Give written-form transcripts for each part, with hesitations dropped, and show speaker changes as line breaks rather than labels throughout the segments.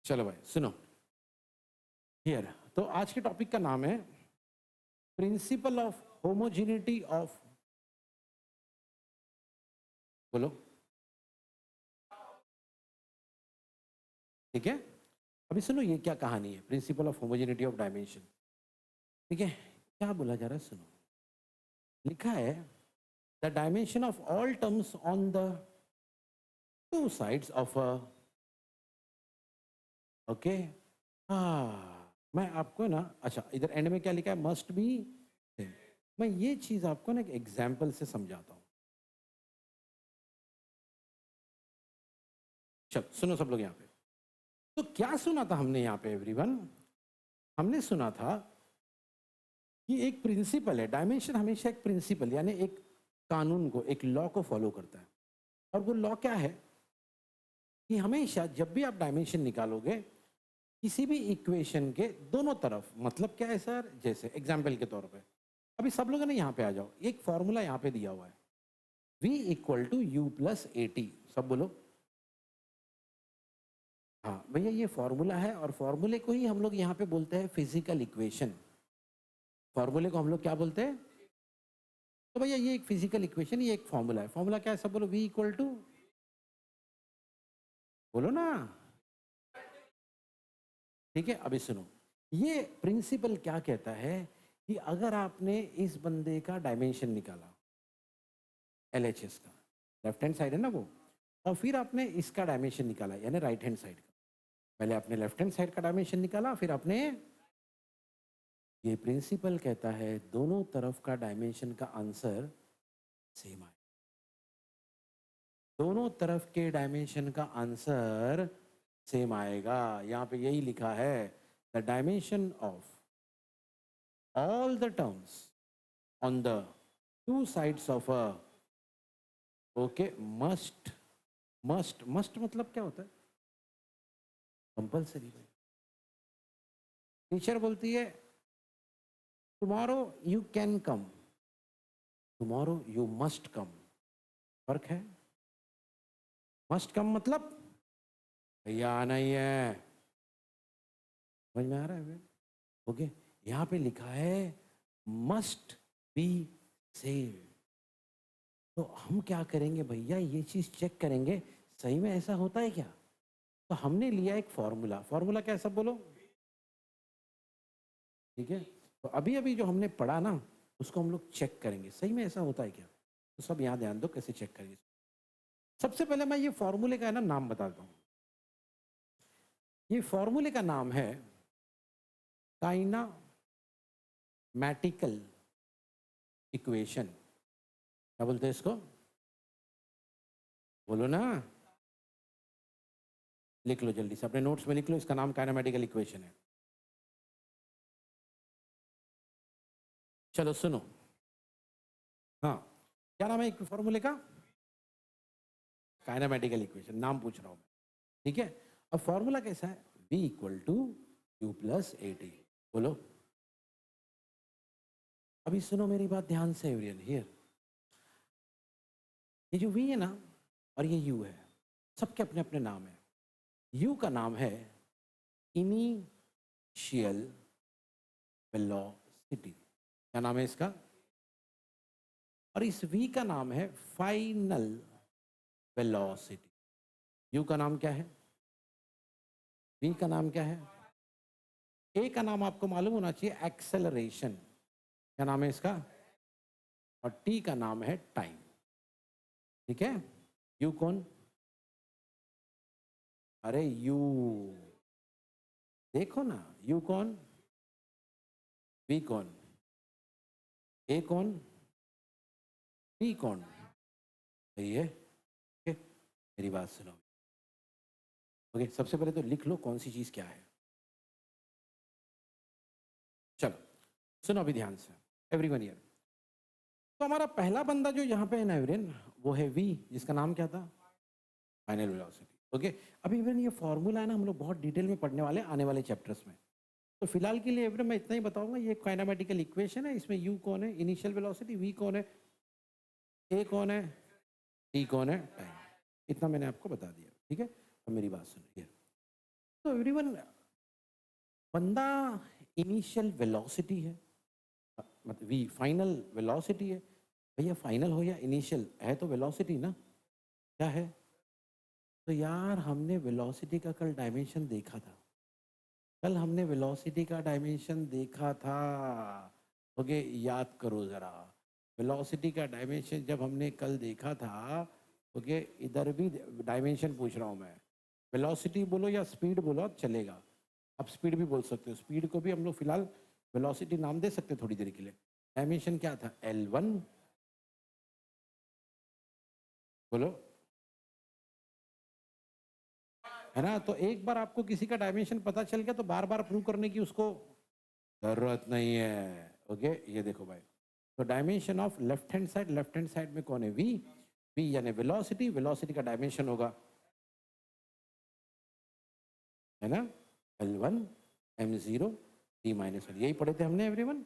चलो भाई सुनो हियर। तो आज के टॉपिक का नाम है प्रिंसिपल ऑफ होमोजेनिटी ऑफ, बोलो, ठीक है। अभी सुनो ये क्या कहानी है, principle of homogeneity of dimension. ठीक है, क्या बोला जा रहा है सुनो। लिखा है the dimension of all terms on the two sides of a, okay. हाँ मैं आपको ना, अच्छा इधर एंड में क्या लिखा है, मस्ट बी। मैं ये चीज आपको ना एक एग्जाम्पल से समझाता हूँ। चलो सुनो सब लोग यहाँ पे। तो क्या सुना था हमने यहाँ पे एवरीवन, हमने सुना था कि एक प्रिंसिपल है, डायमेंशन हमेशा एक प्रिंसिपल यानी एक कानून को, एक लॉ को फॉलो करता है। और वो लॉ क्या है कि हमेशा जब भी आप डायमेंशन निकालोगे किसी भी इक्वेशन के दोनों तरफ, मतलब क्या है सर, जैसे एग्जाम्पल के तौर पे अभी सब लोगों ने यहाँ पे आ जाओ, एक फॉर्मूला यहाँ पे दिया हुआ है v equal to U plus A T, सब बोलो। हाँ भैया ये फॉर्मूला है और फॉर्मूले को ही हम लोग यहाँ पे बोलते हैं फिजिकल इक्वेशन। फॉर्मूले को हम लोग क्या बोलते हैं? तो भैया ये एक फिजिकल इक्वेशन, ये एक फॉर्मूला है। फॉर्मूला क्या है, सब बोलो, v इक्वल टू, बोलो ना। ठीक है अभी सुनो, ये प्रिंसिपल क्या कहता है कि अगर आपने इस बंदे का डायमेंशन निकाला, LHS का, लेफ्ट हैंड साइड है ना वो, और फिर आपने इसका डायमेंशन निकाला यानी राइट हैंड साइड का, पहले आपने लेफ्ट हैंड साइड का डायमेंशन निकाला, फिर आपने, ये प्रिंसिपल कहता है दोनों तरफ का डायमेंशन का आंसर सेम आए, दोनों तरफ के डायमेंशन का आंसर सेम आएगा। यहाँ पे यही लिखा है the dimension of all the terms on the two sides of a, okay, must, must must मतलब क्या होता है, कंपल्सरी। टीचर बोलती है tomorrow you can come, tomorrow you must come, फर्क है। मस्ट कम मतलब भैया आना ही है, समझ में आ रहा है? ओके, यहाँ पे लिखा है मस्ट बी सेव। तो हम क्या करेंगे भैया, ये चीज चेक करेंगे सही में ऐसा होता है क्या। तो हमने लिया एक फॉर्मूला, फॉर्मूला क्या है सब बोलो, ठीक है। तो अभी अभी जो हमने पढ़ा ना उसको हम लोग चेक करेंगे सही में ऐसा होता है क्या। तो सब यहाँ ध्यान दो कैसे चेक करेंगे। सबसे पहले मैं ये फॉर्मूले का है ना नाम बताता हूँ। ये फॉर्मूले का नाम है काइनामैटिकल इक्वेशन। क्या बोलते हैं इसको, बोलो ना, लिख लो जल्दी से अपने नोट्स में लिख लो, इसका नाम काइनामेटिकल इक्वेशन है। चलो सुनो, हाँ क्या नाम है फॉर्मूले का, काइनामेटिकल इक्वेशन, नाम पूछ रहा हूं मैं, ठीक है। अब फॉर्मूला कैसा है, v equal to U plus A T, बोलो। अभी सुनो मेरी बात ध्यान से एवरीवन हियर, ये जो v है ना और ये u है, सबके अपने अपने नाम है। u का नाम है इनिशियल वेलोसिटी, क्या नाम है इसका, और इस v का नाम है फाइनल वेलोसिटी। u का नाम क्या है, v का नाम क्या है, a का नाम आपको मालूम होना चाहिए एक्सेलरेशन, क्या नाम है इसका, और t का नाम है टाइम, ठीक है। u कौन, अरे u, देखो ना, u कौन, v कौन, a कौन, t कौन, सही है। ओके मेरी बात सुनो, ओके सबसे पहले तो लिख लो कौन सी चीज क्या है। चलो सुनो अभी ध्यान से एवरीवन हियर। तो हमारा पहला बंदा जो यहाँ पे है ना एवरीवन, वो है v, जिसका नाम क्या था, फाइनल वेलोसिटी। ओके अभी एवरीवन ये फॉर्मूला है ना हम लोग बहुत डिटेल में पढ़ने वाले आने वाले चैप्टर्स में। तो फिलहाल के लिए एवरीवन मैं इतना ही बताऊंगा, ये काइनेमेटिकल इक्वेशन है, इसमें u कौन है, इनिशियल वेलोसिटी, v कौन है, a कौन है, t कौन है, टाइम, इतना मैंने आपको बता दिया, ठीक है। अब मेरी बात सुनिए, तो एवरीवन, बंदा इनिशियल वेलोसिटी है, मतलब वी फाइनल वेलोसिटी है। भैया फाइनल हो या इनिशियल, है तो वेलोसिटी ना, क्या है? तो यार हमने वेलोसिटी का कल डायमेंशन देखा था, कल हमने वेलोसिटी का डायमेंशन देखा था। ओके, याद करो ज़रा, वेलोसिटी का डायमेंशन जब हमने कल देखा था। ओके, इधर भी डायमेंशन पूछ रहा हूँ मैं। वेलोसिटी बोलो या स्पीड बोलो, अब चलेगा। आप स्पीड भी बोल सकते हो, स्पीड को भी हम लोग फिलहाल वेलोसिटी नाम दे सकते हैं थोड़ी देर के लिए। डायमेंशन क्या था? L1, बोलो, है ना? तो एक बार आपको किसी का डायमेंशन पता चल गया तो बार बार प्रूव करने की उसको जरूरत नहीं है। ओके, ये देखो भाई, तो dimension of left hand side में कौन है? वी। वी यानी वेलोसिटी, वेलोसिटी का डायमेंशन होगा, है ना, L1 m0 t-1, यही पढ़े थे हमने एवरीवन।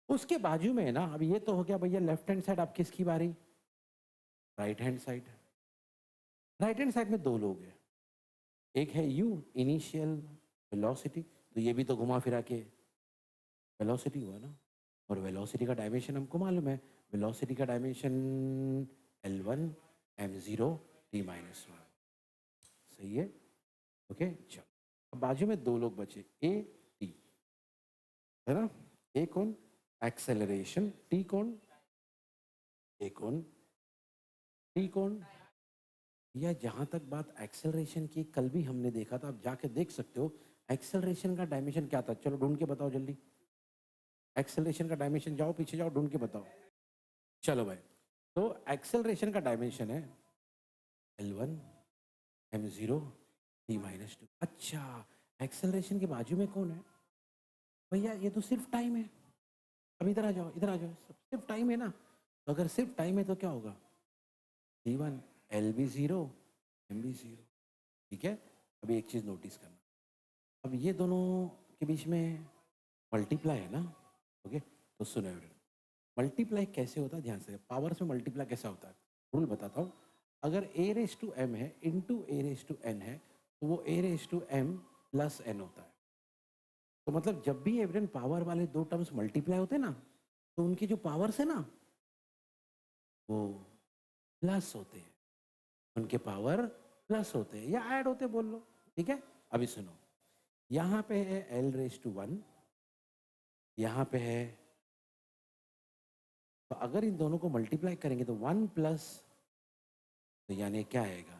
उसके बाजू में है ना, अब ये तो हो गया भैया लेफ्ट हैंड साइड, अब किसकी बारी? Right hand side. Right hand side में दो लोग हैं, एक है u इनिशियल वेलोसिटी, तो ये भी तो घुमा फिरा के वेलोसिटी हुआ ना, और वेलोसिटी का डायमेंशन हमको मालूम है, वेलोसिटी का डायमेंशन L1 m0 t-1, सही है। ओके, चलो अब बाजू में दो लोग बचे, ए टी, है ना? ए कौन? एक्सेलरेशन। टी कौन? ए कौन? टी कौन? या जहां तक बात एक्सेलरेशन की, कल भी हमने देखा था, आप जाके देख सकते हो। एक्सेलरेशन का डायमेंशन क्या था? चलो ढूंढ के बताओ जल्दी, एक्सेलरेशन का डायमेंशन, जाओ पीछे जाओ, ढूंढ के बताओ। चलो भाई, तो एक्सेलरेशन का डायमेंशन है L1 m0 t-2। अच्छा, एक्सेलरेशन के बाजू में कौन है? भैया ये तो सिर्फ टाइम है। अब इधर आ जाओ, इधर आ जाओ, सिर्फ टाइम है ना, तो अगर सिर्फ टाइम है तो क्या होगा? t1 LB0 MB0, ठीक है। अभी एक चीज नोटिस करना, अब ये दोनों के बीच में मल्टीप्लाई है ना। ओके, तो सुनो, मल्टीप्लाई कैसे होता है, ध्यान से, पावर्स में मल्टीप्लाई कैसा होता है, रूल बताता हूँ। अगर a रेस टू m है into a raise to n है, तो वो a raise to m plus n होता है। तो मतलब जब भी एवरेन पावर वाले दो टर्म्स मल्टीप्लाई होते हैं ना, तो उनकी जो पावर्स है ना, वो प्लस होते हैं, उनके पावर प्लस होते हैं या ऐड होते हैं, बोल लो, ठीक है। अभी सुनो, यहाँ पे है L1, यहाँ पे है, तो अगर इन दोनों को मल्टीप्लाई करेंगे तो 1 प्लस, तो यानी क्या आएगा?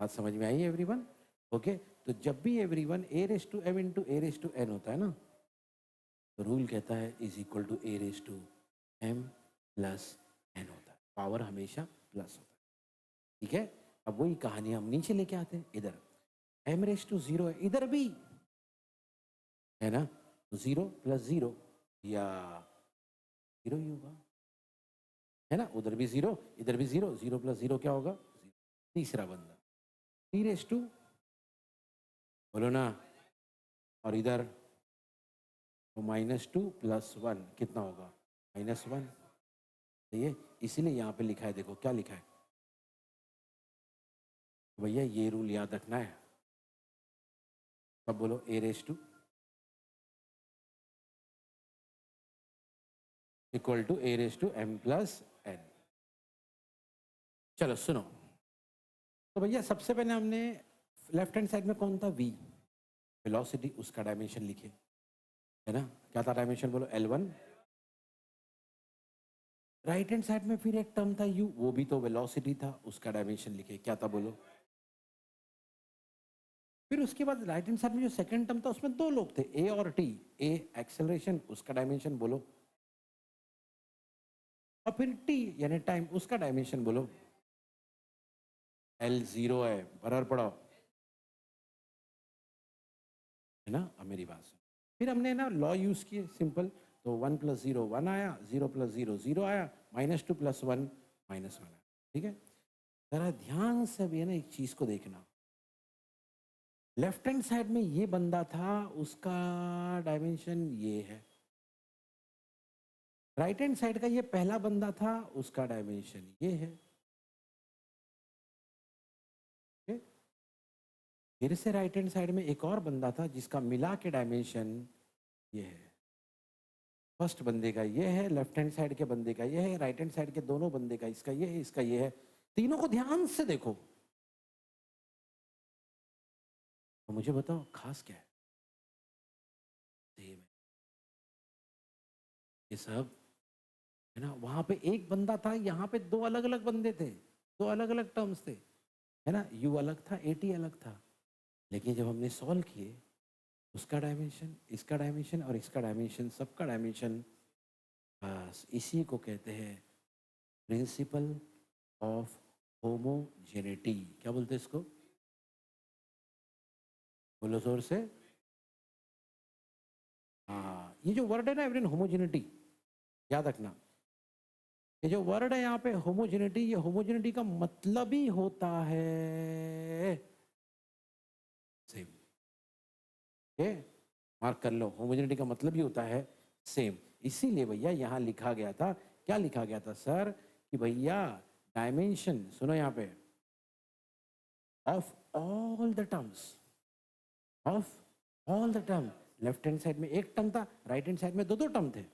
बात समझ में आई एवरीवन? ओके, तो जब भी everyone a raise to m into a raise to n होता है ना, तो रूल कहता है is equal to a raise to m plus n होता है, पावर हमेशा प्लस होता है, ठीक है। अब वही कहानी हम नीचे लेके आते हैं, इधर m रेस टू 0 है, इधर भी है ना, तो 0 प्लस 0 या 0 ही होगा, है ना। उधर भी 0, इधर भी 0, 0 प्लस 0 क्या होगा? 0। तीसरा बंदा t रेस टू, बोलो ना, और इधर तो -2 प्लस 1 कितना होगा? -1, सही है। इसीलिए यहाँ पे लिखा है, देखो क्या लिखा है भैया, ये रूल याद रखना है। अब बोलो a raise to equal to a raise to m plus n। चलो सुनो, तो भैया सबसे पहले हमने लेफ्ट हैंड साइड में कौन था? v, वेलोसिटी, उसका डायमेंशन लिखे, है ना। क्या था डायमेंशन, बोलो? L1। राइट हैंड साइड में फिर एक टर्म था u, वो भी तो वेलोसिटी था, उसका डायमेंशन लिखे, क्या था बोलो? फिर उसके बाद राइट हैंड साइड में जो सेकंड टर्म था उसमें दो लोग थे, a और t। a एक्सेलरेशन, उसका डायमेंशन बोलो, और फिर t यानी टाइम, उसका डायमेंशन बोलो। L0 है, बराबर पढ़ो, है ना। अब मेरी बात सुन, फिर हमने ना लॉ यूज किए, सिंपल, तो 1 प्लस 0 1 आया, 0 प्लस 0 0 आया, -2 प्लस 1 -1 आया, ठीक है। जरा ध्यान से भी है ना एक चीज को देखना, लेफ्ट हैंड साइड में ये बंदा था, उसका डायमेंशन ये है, राइट हैंड साइड का ये पहला बंदा था, उसका डायमेंशन ये है, ठीक है? फिर से राइट हैंड साइड में एक और बंदा था जिसका मिला के डायमेंशन ये है। फर्स्ट बंदे का ये है, लेफ्ट हैंड साइड के बंदे का ये है, राइट हैंड साइड के दोनों बंदे का इसका ये है, इसका ये है। तीनों को ध्यान से देखो तो मुझे बताओ खास क्या है? सेम है ये सब, है ना। वहां पे एक बंदा था, यहाँ पे दो अलग अलग बंदे थे, दो अलग अलग टर्म्स थे, है ना। यू अलग था, एटी अलग था। लेकिन जब हमने सॉल्व किए, उसका डायमेंशन, इसका डायमेंशन और इसका डायमेंशन, सबका डायमेंशन, बस इसी को कहते हैं प्रिंसिपल ऑफ होमोजेनिटी। क्या बोलते हैं इसको? बोलो जोर से। हाँ, ये जो वर्ड है ना एवरीन, होमोजेनिटी, याद रखना। ये जो वर्ड है यहाँ पे होमोजेनिटी, ये होमोजेनिटी का मतलब ही होता है सेम। ओके, मार्क कर लो, होमोजेनिटी का मतलब ही होता है सेम। इसीलिए भैया यहाँ लिखा गया था, क्या लिखा गया था सर, कि भैया डायमेंशन, सुनो यहाँ पे, of all the terms, of all the term. Left hand side में एक टर्म था, राइट हैंड साइड में दो दो टर्म थे,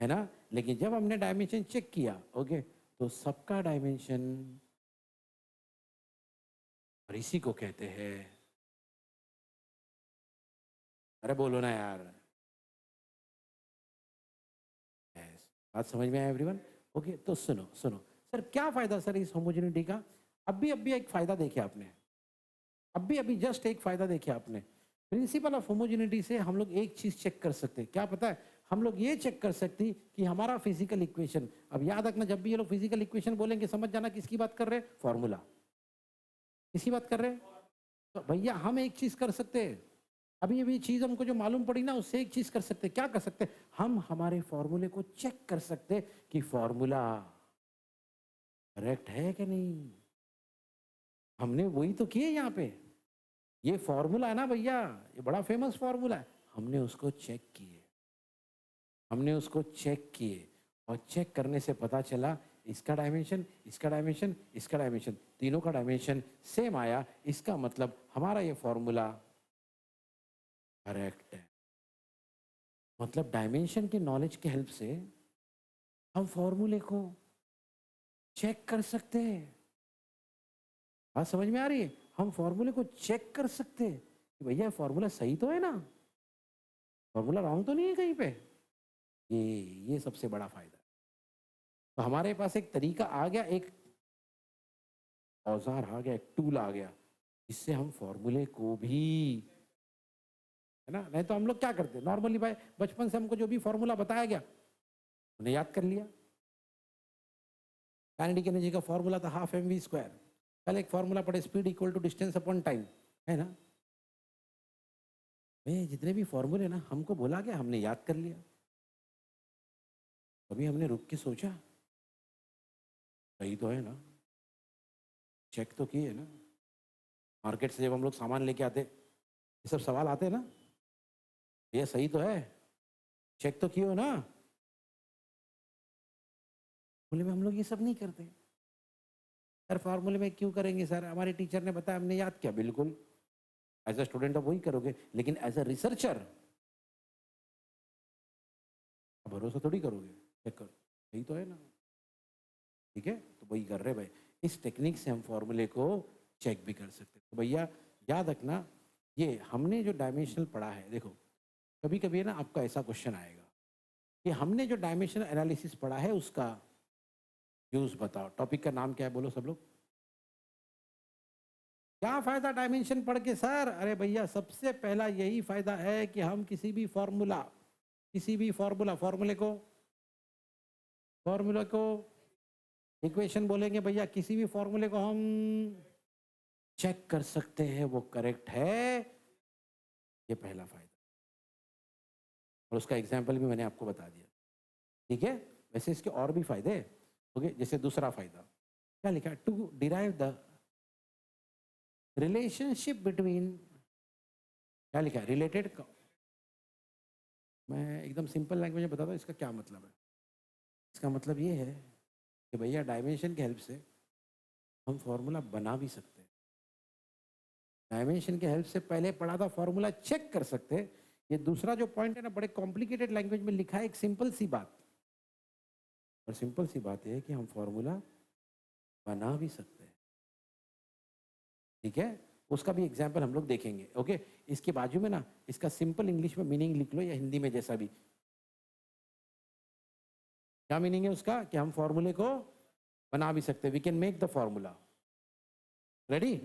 है ना। लेकिन जब हमने डायमेंशन चेक किया, ओके, तो सबका डायमेंशन, और इसी को कहते हैं, अरे बोलो ना यार, yes, बात समझ में आया एवरीवन? ओके, तो सुनो सुनो सर, क्या फायदा सर इस होमोजेनिटी का? अभी एक फायदा देखे आपने, अभी जस्ट एक फायदा देखे आपने। प्रिंसिपल ऑफ होमोजेनिटी से हम लोग एक चीज चेक कर सकते हैं, क्या पता है? हम लोग ये चेक कर सकते हैं कि हमारा फिजिकल इक्वेशन, अब याद रखना जब भी ये लोग फिजिकल इक्वेशन बोलेंगे समझ जाना किसकी बात कर रहे हैं, फॉर्मूला। किसकी बात कर रहे हैं? तो भैया हम एक चीज कर सकते हैं, अभी चीज हमको जो मालूम पड़ी ना, उससे एक चीज कर सकते हैं। क्या कर सकते हैं? हम हमारे फॉर्मूले को चेक कर सकते हैं कि फॉर्मूला करेक्ट है कि नहीं। हमने वही तो किए यहाँ पे। ये फॉर्मूला है ना भैया, ये बड़ा फेमस फॉर्मूला है, हमने उसको चेक किए, हमने उसको चेक किए, और चेक करने से पता चला इसका डायमेंशन, इसका डायमेंशन, इसका डायमेंशन, तीनों का डायमेंशन सेम आया। इसका मतलब हमारा ये फॉर्मूला करेक्ट है। मतलब डायमेंशन के नॉलेज के हेल्प से हम फॉर्मूले को चेक कर सकते हैं। बात समझ में आ रही है? हम फॉर्मूले को चेक कर सकते हैं कि भैया फॉर्मूला सही तो है ना, फॉर्मूला रॉन्ग तो नहीं है कहीं पे। ये सबसे बड़ा फायदा है। तो हमारे पास एक तरीका आ गया, एक औजार आ गया, एक टूल आ गया, जिससे हम फॉर्मूले को भी, है ना। नहीं तो हम लोग क्या करते नॉर्मली भाई, बचपन से हमको जो भी फॉर्मूला बताया गया उन्हें याद कर लिया। काइनेटिक एनर्जी का फॉर्मूला था हाफ एम वी स्क्वायर। कल एक फॉर्मूला पढ़े, speed equal to distance upon time, है ना। भाई जितने भी फॉर्मूले ना हमको बोला गया, हमने याद कर लिया। कभी हमने रुक के सोचा सही तो है ना, चेक तो किए ना। मार्केट से जब हम लोग सामान लेके आते, ये सब सवाल आते हैं ना, ये सही तो है, चेक तो किए हो ना। फॉर्मूले में हम लोग ये सब नहीं करते। सर फॉर्मूले में क्यों करेंगे सर, हमारे टीचर ने बताया हमने याद किया। बिल्कुल, एज अ स्टूडेंट आप वही करोगे, लेकिन एज अ रिसर्चर भरोसा थोड़ी करोगे, चेक करो सही तो है ना। ठीक है, तो वही कर रहे भाई, इस टेक्निक से हम फॉर्मूले को चेक भी कर सकते हैं। तो भैया याद रखना, ये हमने जो डायमेंशनल पढ़ा है, देखो कभी कभी ना आपका ऐसा क्वेश्चन आएगा कि हमने जो डायमेंशनल एनालिसिस पढ़ा है उसका यूज बताओ। टॉपिक का नाम क्या है, बोलो सब लोग। क्या फायदा डायमेंशन पढ़ के सर? अरे भैया सबसे पहला यही फायदा है कि हम किसी भी फॉर्मूला, किसी भी फॉर्मूला को इक्वेशन बोलेंगे भैया, किसी भी फॉर्मूले को हम चेक कर सकते हैं वो करेक्ट है। ये पहला फायदा, और उसका एग्जाम्पल भी मैंने आपको बता दिया। ठीक है, वैसे इसके और भी फायदे हैं। ओके, जैसे दूसरा फायदा क्या लिखा है, to derive the relationship between, क्या लिखा है, रिलेटेड। मैं एकदम सिंपल लैंग्वेज में बताता हूँ इसका क्या मतलब है। इसका मतलब ये है कि भैया डायमेंशन की हेल्प से हम फॉर्मूला बना भी सकते हैं, डायमेंशन के हेल्प से पहले पढ़ा था फॉर्मूला चेक कर सकते हैं। ये दूसरा जो पॉइंट है ना, बड़े कॉम्प्लिकेटेड लैंग्वेज में लिखा है, एक सिंपल सी बात। और सिंपल सी बात है कि हम फॉर्मूला बना भी सकते हैं, ठीक है। उसका भी एग्जाम्पल हम लोग देखेंगे, ओके। इसके बाजू में ना इसका सिंपल इंग्लिश में मीनिंग लिख लो या हिंदी में जैसा भी। क्या मीनिंग है उसका? कि हम फॉर्मूले को बना भी सकते हैं, we can make the formula. Ready?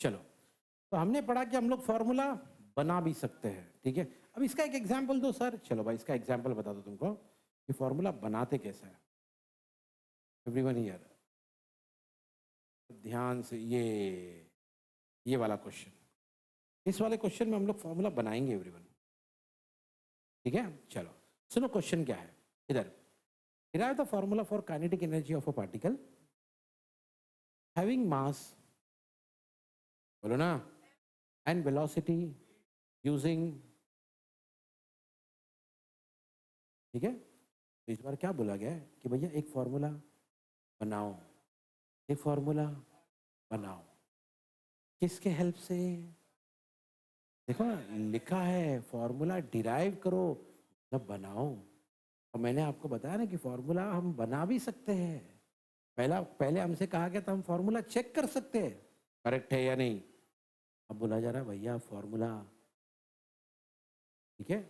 चलो, तो हमने पढ़ा कि हम लोग फॉर्मूला बना भी सकते हैं, ठीक है। अब इसका एक एग्जाम्पल दो सर। चलो भाई, इसका एग्जाम्पल बता दो तुमको कि फॉर्मूला बनाते कैसे है। एवरीवन हियर, ध्यान से ये वाला क्वेश्चन, इस वाले क्वेश्चन में हम लोग फॉर्मूला बनाएंगे एवरीवन, ठीक है। चलो सुनो, क्वेश्चन क्या है इधर। Derive the formula for kinetic energy of a particle having mass, बोलो ना, एंड वेलोसिटी यूजिंग, ठीक है। तो इस बार क्या बोला गया है कि भैया एक फॉर्मूला बनाओ, एक फॉर्मूला बनाओ। किसके हेल्प से? देखो ना, लिखा है फॉर्मूला डिराइव करो, मतलब बनाओ। और मैंने आपको बताया ना कि फॉर्मूला हम बना भी सकते हैं। पहले हमसे कहा गया था हम फॉर्मूला चेक कर सकते हैं करेक्ट है या नहीं। अब बोला जा रहा है भैया फॉर्मूला, ठीक है,